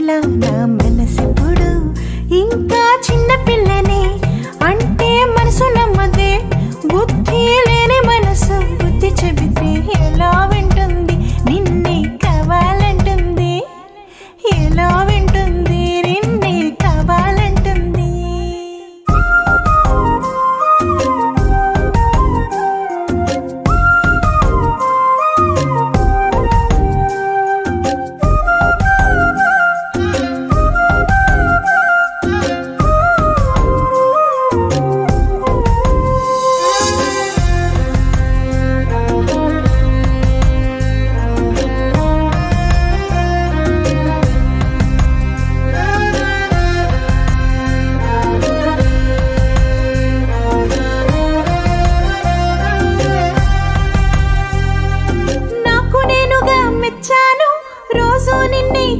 నిన్నిలా నా మనసిప్పుడు ఇంకా చిన్న పిల్లనే అంటే మనసు నమ్మదే బుద్ధి లేని మనసు బుద్ధి చెబితే ఎలా వింటుంది నిన్నే కావాలంటుంది ఎలా వింటుంది నిన్నే కావాలంటుంది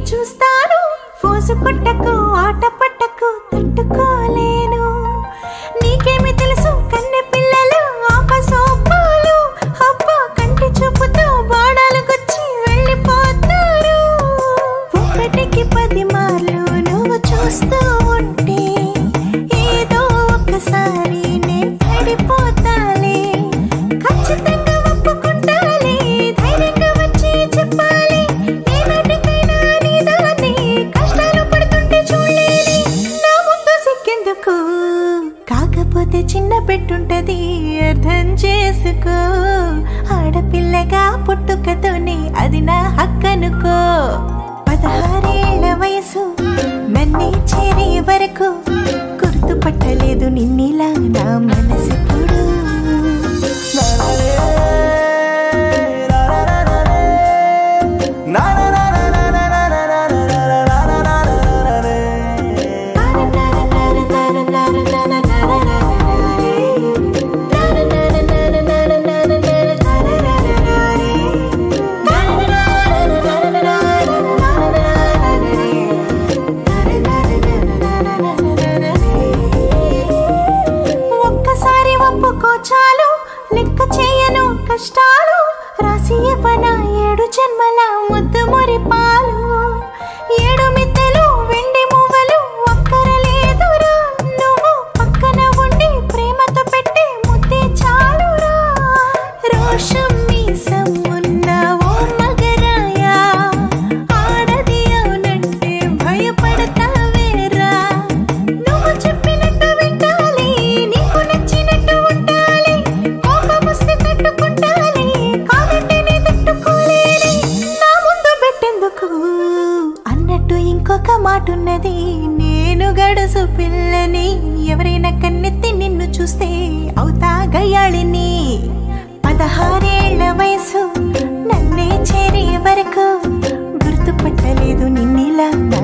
చూస్తాను ఫోసు కొట్టకు ఆట పట్టకు తట్టుకోలేను నీకేమి తెలుసు కన్నె పిల్లలు ఆపసోపాలు అబ్బ కంటి చూపుతో బాణాలు గుచ్చి వెళ్ళిపోతారు ఒకటికి 10 మార్లు నువ్వు చూస్తూ ఉంటే ఏదో ఒక్కసారి నేను పడిపోతాలే ఖచ్చితంగా ఒప్పుకుంటాలే ధైర్యంగా వచ్చి చెప్పాలి కాకపోతే చిన్న పెట్టుంటది అర్థం చేసుకో ఆడపిల్లగా పుట్టుకతోనే అది నా హక్కనుకో 16 ఏళ్ల వయసు నన్నే చేరే వరకు గుర్తుపట్టలేదు నిన్నిలా నా మనసిప్పుడు చాలు లెక్క చేయను కష్టాలు రాసి ఇవ్వన 7 జన్మల ముద్దు మురిపాలు 7 మిద్దెలు వెండి మువ్వలు ఒక్కరలేదురా నువ్వు పక్కన ఉండి ప్రేమతో పెట్టే ముద్దే చాలురా రోషం మీసం ఉన్న ఓ మగరాయా ఆడది అవునంటే భయపడతావేరా నువ్వు చెప్పినట్టు వింటాలి నీకు నచ్చినట్టు ఇంకొక మాటున్నది నేను గడుసు పిల్లని ఎవరైనా కన్నెత్తి నిన్ను చూస్తే అవుతా గయ్యాళిని 16 ఏళ్ల వయసు నన్నే చేరే వరకు గుర్తుపట్టలేదు నిన్నిలా నా